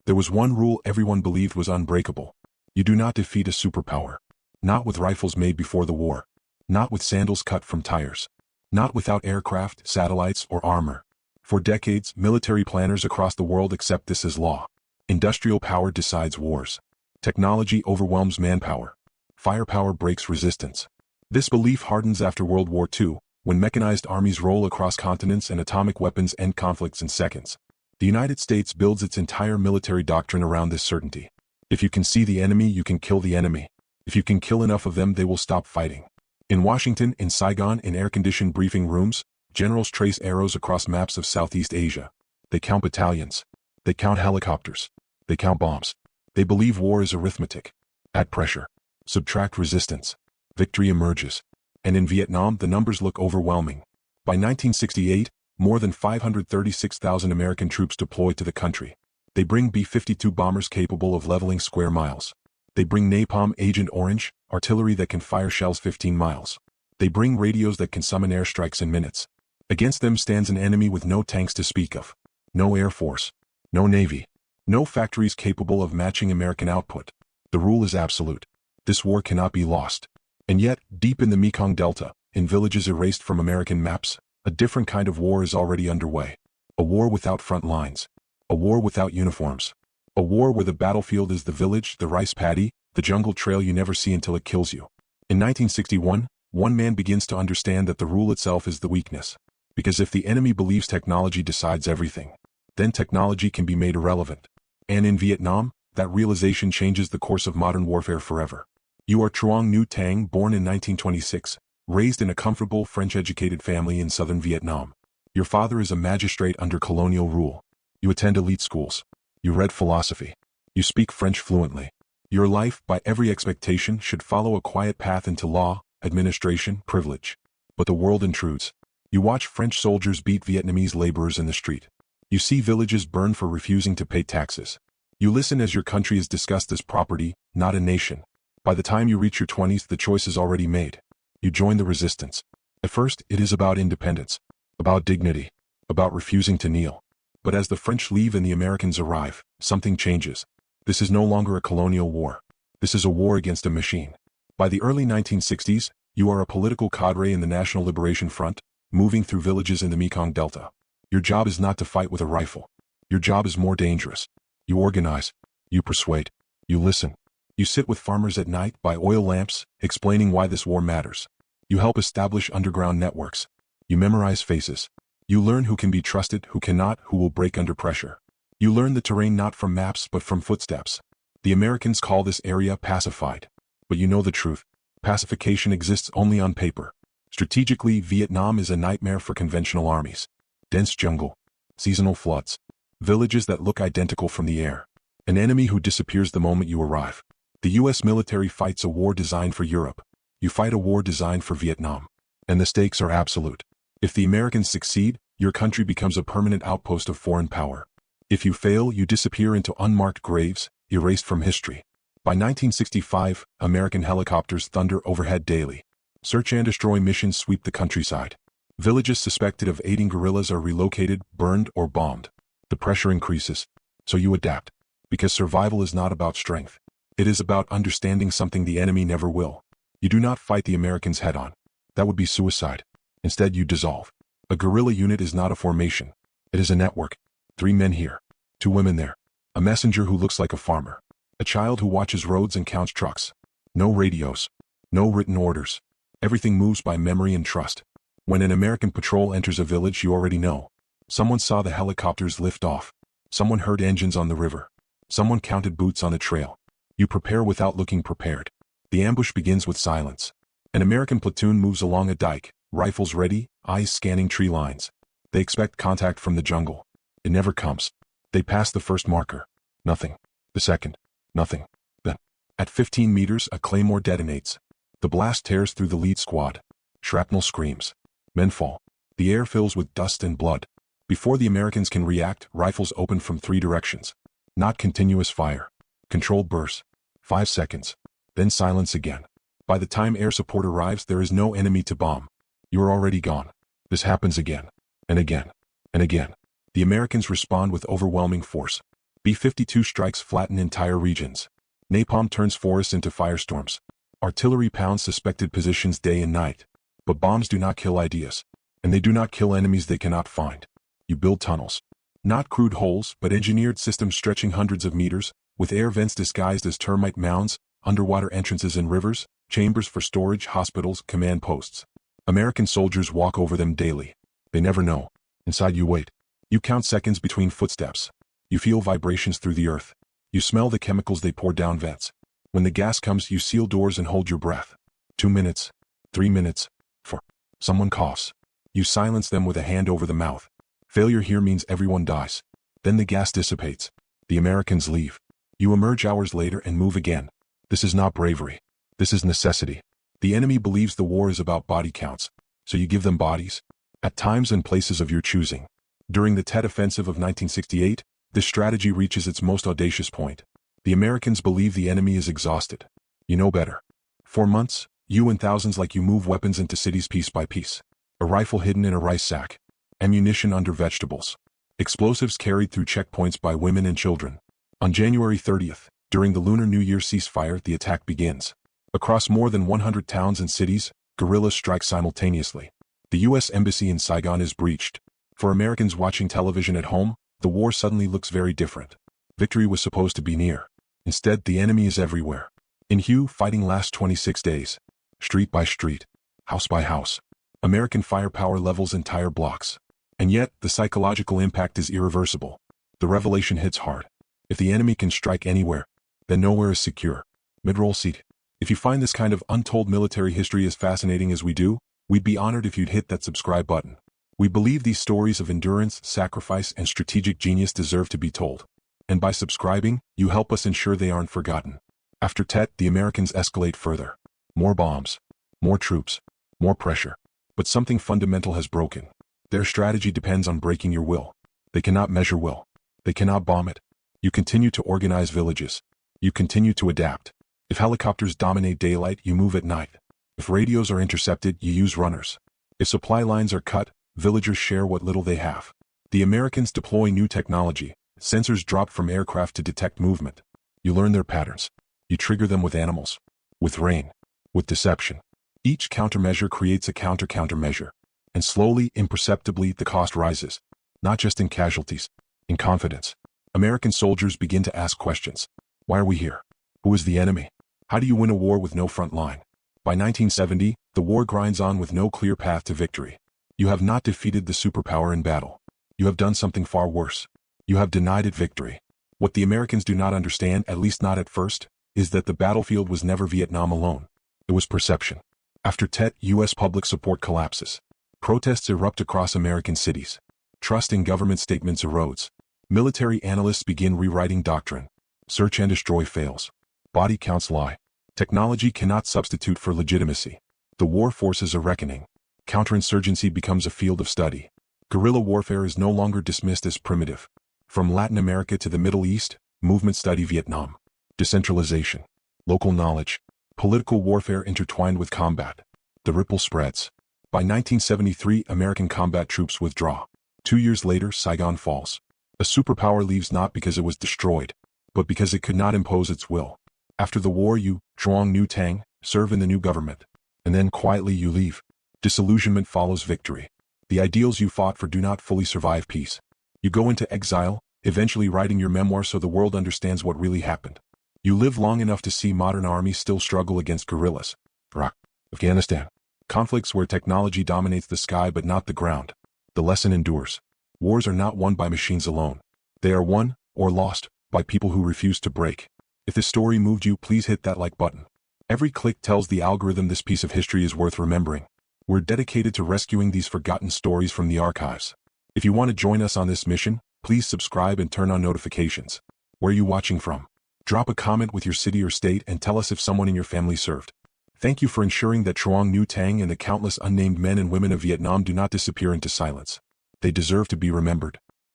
There was one rule everyone believed was unbreakable. You do not defeat a superpower. Not with rifles made before the war. Not with sandals cut from tires. Not without aircraft, satellites, or armor. For decades, military planners across the world accept this as law. Industrial power decides wars. Technology overwhelms manpower. Firepower breaks resistance. This belief hardens after World War II, when mechanized armies roll across continents and atomic weapons end conflicts in seconds. The United States builds its entire military doctrine around this certainty. If you can see the enemy, you can kill the enemy. If you can kill enough of them, they will stop fighting. In Washington, in Saigon, in air-conditioned briefing rooms, generals trace arrows across maps of Southeast Asia. They count battalions. They count helicopters. They count bombs. They believe war is arithmetic. Add pressure. Subtract resistance. Victory emerges. And in Vietnam, the numbers look overwhelming. By 1968, more than 536,000 American troops deployed to the country. They bring B-52 bombers capable of leveling square miles. They bring napalm Agent Orange, artillery that can fire shells 15 miles. They bring radios that can summon airstrikes in minutes. Against them stands an enemy with no tanks to speak of. No Air Force. No Navy. No factories capable of matching American output. The rule is absolute. This war cannot be lost. And yet, deep in the Mekong Delta, in villages erased from American maps, a different kind of war is already underway. A war without front lines. A war without uniforms. A war where the battlefield is the village, the rice paddy, the jungle trail you never see until it kills you. In 1961, one man begins to understand that the rule itself is the weakness. Because if the enemy believes technology decides everything, then technology can be made irrelevant. And in Vietnam, that realization changes the course of modern warfare forever. You are Truong Nhu Tang, born in 1926, raised in a comfortable French-educated family in southern Vietnam. Your father is a magistrate under colonial rule. You attend elite schools. You read philosophy. You speak French fluently. Your life, by every expectation, should follow a quiet path into law, administration, privilege. But the world intrudes. You watch French soldiers beat Vietnamese laborers in the street. You see villages burn for refusing to pay taxes. You listen as your country is discussed as property, not a nation. By the time you reach your 20s, the choice is already made. You join the resistance. At first, it is about independence, about dignity, about refusing to kneel. But as the French leave and the Americans arrive, something changes. This is no longer a colonial war. This is a war against a machine. By the early 1960s, you are a political cadre in the National Liberation Front, moving through villages in the Mekong Delta. Your job is not to fight with a rifle. Your job is more dangerous. You organize. You persuade. You listen. You sit with farmers at night by oil lamps, explaining why this war matters. You help establish underground networks. You memorize faces. You learn who can be trusted, who cannot, who will break under pressure. You learn the terrain not from maps but from footsteps. The Americans call this area pacified. But you know the truth. Pacification exists only on paper. Strategically, Vietnam is a nightmare for conventional armies. Dense jungle. Seasonal floods. Villages that look identical from the air. An enemy who disappears the moment you arrive. The U.S. military fights a war designed for Europe. You fight a war designed for Vietnam. And the stakes are absolute. If the Americans succeed, your country becomes a permanent outpost of foreign power. If you fail, you disappear into unmarked graves, erased from history. By 1965, American helicopters thunder overhead daily. Search and destroy missions sweep the countryside. Villages suspected of aiding guerrillas are relocated, burned, or bombed. The pressure increases. So you adapt. Because survival is not about strength. It is about understanding something the enemy never will. You do not fight the Americans head-on. That would be suicide. Instead, you dissolve. A guerrilla unit is not a formation. It is a network. 3 men here. 2 women there. A messenger who looks like a farmer. A child who watches roads and counts trucks. No radios. No written orders. Everything moves by memory and trust. When an American patrol enters a village, you already know. Someone saw the helicopters lift off. Someone heard engines on the river. Someone counted boots on the trail. You prepare without looking prepared. The ambush begins with silence. An American platoon moves along a dike, rifles ready, eyes scanning tree lines. They expect contact from the jungle. It never comes. They pass the first marker. Nothing. The second. Nothing. Then, at 15 meters, a claymore detonates. The blast tears through the lead squad. Shrapnel screams. Men fall. The air fills with dust and blood. Before the Americans can react, rifles open from 3 directions. Not continuous fire. Controlled bursts. 5 seconds. Then silence again. By the time air support arrives, there is no enemy to bomb. You are already gone. This happens again. And again. And again. The Americans respond with overwhelming force. B-52 strikes flatten entire regions. Napalm turns forests into firestorms. Artillery pounds suspected positions day and night. But bombs do not kill ideas. And they do not kill enemies they cannot find. You build tunnels. Not crude holes, but engineered systems stretching hundreds of meters, with air vents disguised as termite mounds, underwater entrances in rivers, chambers for storage, hospitals, command posts. American soldiers walk over them daily. They never know. Inside you wait. You count seconds between footsteps. You feel vibrations through the earth. You smell the chemicals they pour down vents. When the gas comes, you seal doors and hold your breath. 2 minutes. 3 minutes. 4. Someone coughs. You silence them with a hand over the mouth. Failure here means everyone dies. Then the gas dissipates. The Americans leave. You emerge hours later and move again. This is not bravery. This is necessity. The enemy believes the war is about body counts. So you give them bodies. At times and places of your choosing. During the Tet Offensive of 1968, this strategy reaches its most audacious point. The Americans believe the enemy is exhausted. You know better. For months, you and thousands like you move weapons into cities piece by piece. A rifle hidden in a rice sack. Ammunition under vegetables. Explosives carried through checkpoints by women and children. On January 30th, during the Lunar New Year ceasefire, the attack begins. Across more than 100 towns and cities, guerrillas strike simultaneously. The U.S. Embassy in Saigon is breached. For Americans watching television at home, the war suddenly looks very different. Victory was supposed to be near. Instead, the enemy is everywhere. In Hue, fighting lasts 26 days. Street by street. House by house. American firepower levels entire blocks. And yet, the psychological impact is irreversible. The revelation hits hard. If the enemy can strike anywhere, then nowhere is secure. Mid-roll seat. If you find this kind of untold military history as fascinating as we do, we'd be honored if you'd hit that subscribe button. We believe these stories of endurance, sacrifice, and strategic genius deserve to be told. And by subscribing, you help us ensure they aren't forgotten. After Tet, the Americans escalate further. More bombs. More troops. More pressure. But something fundamental has broken. Their strategy depends on breaking your will. They cannot measure will. They cannot bomb it. You continue to organize villages. You continue to adapt. If helicopters dominate daylight, you move at night. If radios are intercepted, you use runners. If supply lines are cut, villagers share what little they have. The Americans deploy new technology, sensors dropped from aircraft to detect movement. You learn their patterns. You trigger them with animals. With rain. With deception. Each countermeasure creates a countermeasure. And slowly, imperceptibly, the cost rises. Not just in casualties. In confidence. American soldiers begin to ask questions. Why are we here? Who is the enemy? How do you win a war with no front line? By 1970, the war grinds on with no clear path to victory. You have not defeated the superpower in battle. You have done something far worse. You have denied it victory. What the Americans do not understand, at least not at first, is that the battlefield was never Vietnam alone. It was perception. After Tet, U.S. public support collapses. Protests erupt across American cities. Trust in government statements erodes. Military analysts begin rewriting doctrine. Search and destroy fails. Body counts lie. Technology cannot substitute for legitimacy. The war forces a reckoning. Counterinsurgency becomes a field of study. Guerrilla warfare is no longer dismissed as primitive. From Latin America to the Middle East, movement study Vietnam. Decentralization. Local knowledge. Political warfare intertwined with combat. The ripple spreads. By 1973, American combat troops withdraw. 2 years later, Saigon falls. A superpower leaves not because it was destroyed, but because it could not impose its will. After the war, you, Truong New Tang, serve in the new government. And then quietly you leave. Disillusionment follows victory. The ideals you fought for do not fully survive peace. You go into exile, eventually writing your memoir so the world understands what really happened. You live long enough to see modern armies still struggle against guerrillas. Iraq, Afghanistan. Conflicts where technology dominates the sky but not the ground. The lesson endures. Wars are not won by machines alone. They are won, or lost, by people who refuse to break. If this story moved you, please hit that like button. Every click tells the algorithm this piece of history is worth remembering. We're dedicated to rescuing these forgotten stories from the archives. If you want to join us on this mission, please subscribe and turn on notifications. Where are you watching from? Drop a comment with your city or state and tell us if someone in your family served. Thank you for ensuring that Truong New Tang and the countless unnamed men and women of Vietnam do not disappear into silence. They deserve to be remembered.